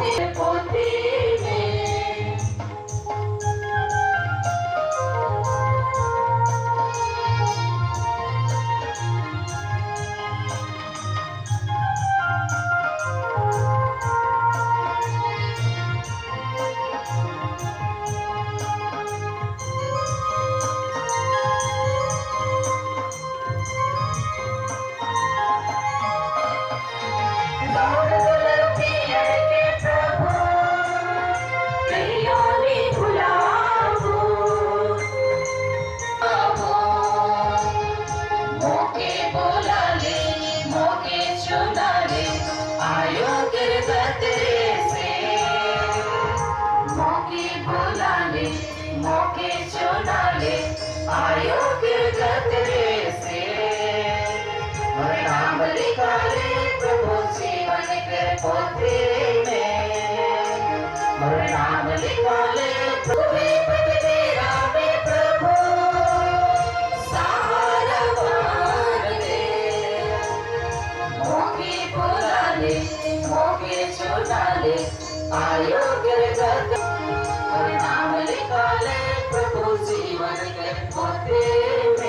पोथी में मौके चुना ले आयो फिर गतरे से और नाम लिखा ले प्रभु जीवन के पोथी में और नाम लिखा ले तेरा में प्रभु सहारा मान ले मौके बुला ले मौके चुना ले आयो फिर गतरे और नाम लिखा ले प्रभु जीवन के पोथी में।